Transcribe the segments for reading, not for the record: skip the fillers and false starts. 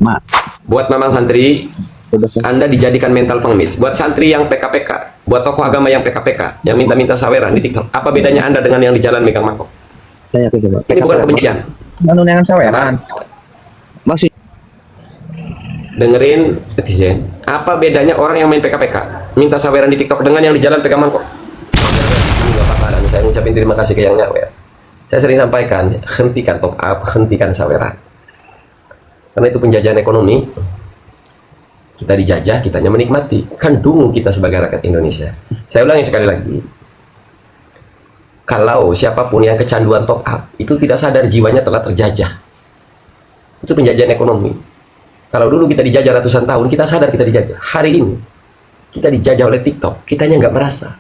Mak, Buat Mamang Santri, Anda dijadikan mental pengemis. Buat santri yang PKPK, buat tokoh agama yang PKPK, yang minta-minta saweran di TikTok, apa bedanya Anda dengan yang di jalan megang mangkok? saya coba. Ini bukan kebencian. Anu dengan saweran. Karena Maksud dengerin netizen, apa bedanya orang yang main PKPK, minta saweran di TikTok dengan yang di jalan pegang mangkok? Ini nggak apa-apa, dan saya ngucapin terima kasih ke yang nyawer. Saya sering sampaikan, hentikan top up, hentikan saweran. Karena itu penjajahan ekonomi. Kita dijajah, kitanya menikmati. Kan dungu kita sebagai rakyat Indonesia. Saya ulangi sekali lagi. Kalau siapapun yang kecanduan top up, itu tidak sadar jiwanya telah terjajah. Itu penjajahan ekonomi. Kalau dulu kita dijajah ratusan tahun, kita sadar kita dijajah. Hari ini, kita dijajah oleh TikTok. Kitanya nggak merasa.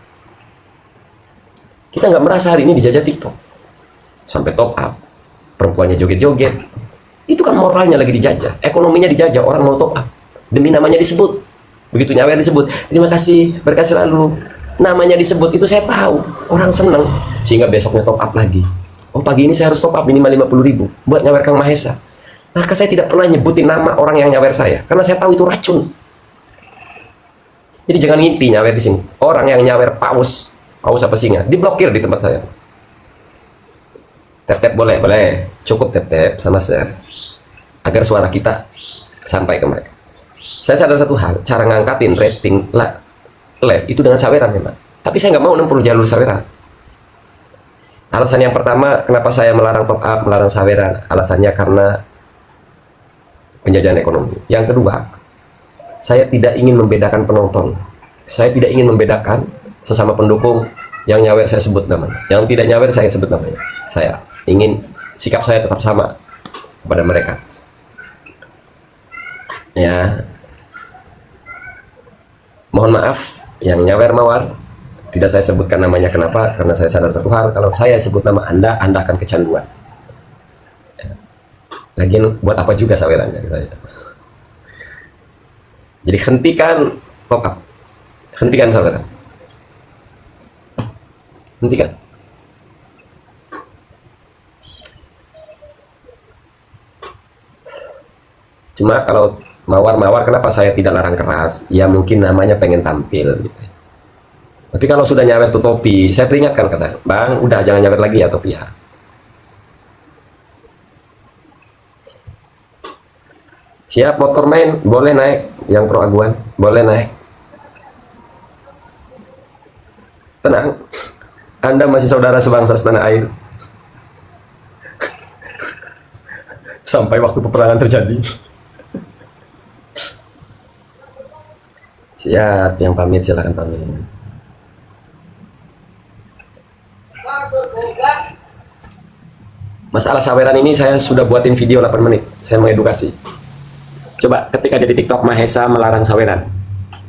Kita nggak merasa hari ini dijajah TikTok. Sampai top up. Perempuannya joget-joget. Itu kan moralnya lagi dijajah. Ekonominya dijajah, orang mau top up. Demi namanya disebut. Begitu nyawer disebut, terima kasih, berkah selalu. Namanya disebut, itu saya tahu. Orang seneng. Sehingga besoknya top up lagi. Oh, pagi ini saya harus top up minimal 50.000 buat nyawer Kang Mahesa. Maka saya tidak pernah nyebutin nama orang yang nyawer saya. Karena saya tahu itu racun. Jadi jangan ngimpi nyawer di sini. Orang yang nyawer paus apa singa, diblokir di tempat saya. Tap-tap boleh, boleh. Cukup tap-tap sama share. Agar suara kita sampai ke mereka. Saya sadar satu hal, cara ngangkatin rating live itu dengan saweran memang. Tapi saya nggak mau nempuh jalur saweran. Alasan yang pertama, kenapa saya melarang top up, melarang saweran, alasannya karena penjajahan ekonomi. Yang kedua, saya tidak ingin membedakan penonton. Saya tidak ingin membedakan sesama pendukung. Yang nyawer saya sebut namanya, yang tidak nyawer saya sebut namanya. Saya ingin sikap saya tetap sama kepada mereka. Ya, mohon maaf yang nyawer mawar tidak saya sebutkan namanya. Kenapa? Karena saya sadar satu hal, kalau saya sebut nama Anda akan kecanduan. Lagian buat apa juga sawerannya saya. Jadi hentikan top up, hentikan saweran, hentikan. Cuma kalau mawar-mawar, kenapa saya tidak larang keras? Ya mungkin namanya pengen tampil gitu. Tapi kalau sudah nyawer tuh topi, saya peringatkan, kata Bang, udah jangan nyawer lagi ya topi ya. Siap motor main, boleh naik. Yang pro aguan, boleh naik. Tenang, Anda masih saudara sebangsa setanah air. Sampai waktu peperangan terjadi. Siap, yang pamit silakan pamit. Masalah saweran ini saya sudah buatin video 8 menit. Saya mengedukasi. Coba ketika jadi TikTok Mahesa melarang saweran.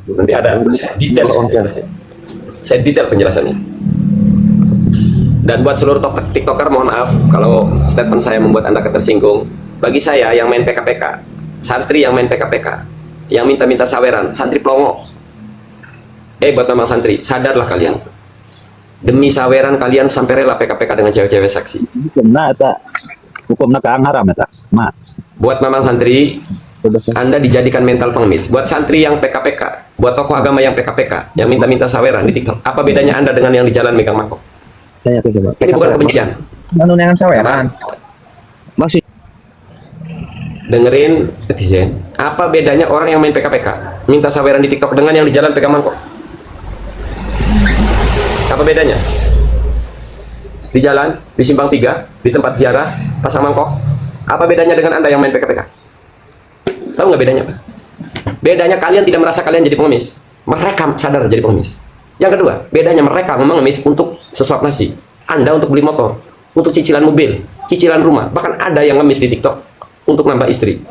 Nanti ada saya detail penjelasannya. Saya detail penjelasannya. Dan buat seluruh TikToker, mohon maaf kalau statement saya membuat Anda ketersinggung. Bagi saya yang main PKPK, santri yang main PKPK, yang minta-minta saweran, santri pelongo. Buat Mamang Santri, sadarlah kalian. Demi saweran kalian sampai rela PKPK dengan cewek-cewek seksi. hukumna kaang haram eta. Mak, Buat Mamang Santri, Anda dijadikan mental pengemis. Buat santri yang PKPK, buat tokoh agama yang PKPK, yang minta-minta saweran di TikTok, apa bedanya Anda dengan yang di jalan megang mangkok? saya coba. Ini bukan kebencian. Anu dengan saweran. Karena Maksud dengerin netizen, apa bedanya orang yang main PKPK, minta saweran di TikTok dengan yang di jalan pegang mangkok? Apa bedanya? Di jalan, di simpang 3, di tempat ziarah, pasang mangkok. Apa bedanya dengan Anda yang main PKPK? Tahu nggak bedanya apa? Bedanya kalian tidak merasa kalian jadi pengemis. Mereka sadar jadi pengemis. Yang kedua, bedanya mereka mengemis untuk sesuap nasi. Anda untuk beli motor, untuk cicilan mobil, cicilan rumah. Bahkan ada yang ngemis di TikTok untuk nambah istri.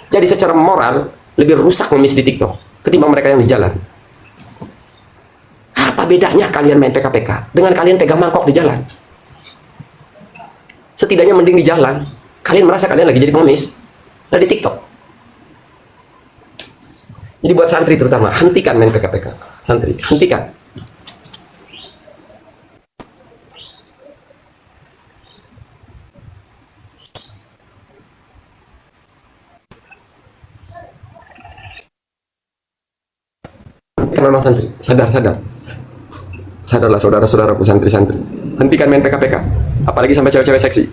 Jadi secara moral, lebih rusak ngemis di TikTok ketimbang mereka yang di jalan. Apa bedanya kalian main PKPK dengan kalian pegang mangkok di jalan? Setidaknya mending di jalan. Kalian merasa kalian lagi jadi pengemis. Nah di TikTok. Jadi buat santri terutama, hentikan main PKPK. Santri, hentikan. hentikan memang santri. Sadarlah saudara-saudaraku santri-santri. Hentikan main PKPK. Apalagi sampai cewek-cewek seksi.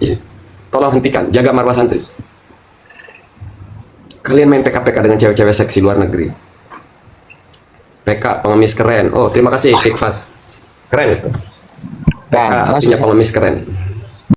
Tolong hentikan, jaga marwah santri. Kalian main PKPK dengan cewek-cewek seksi luar negeri. PK pengemis keren. Oh, terima kasih Pikfas. Keren itu. PK Nah, artinya pengemis keren.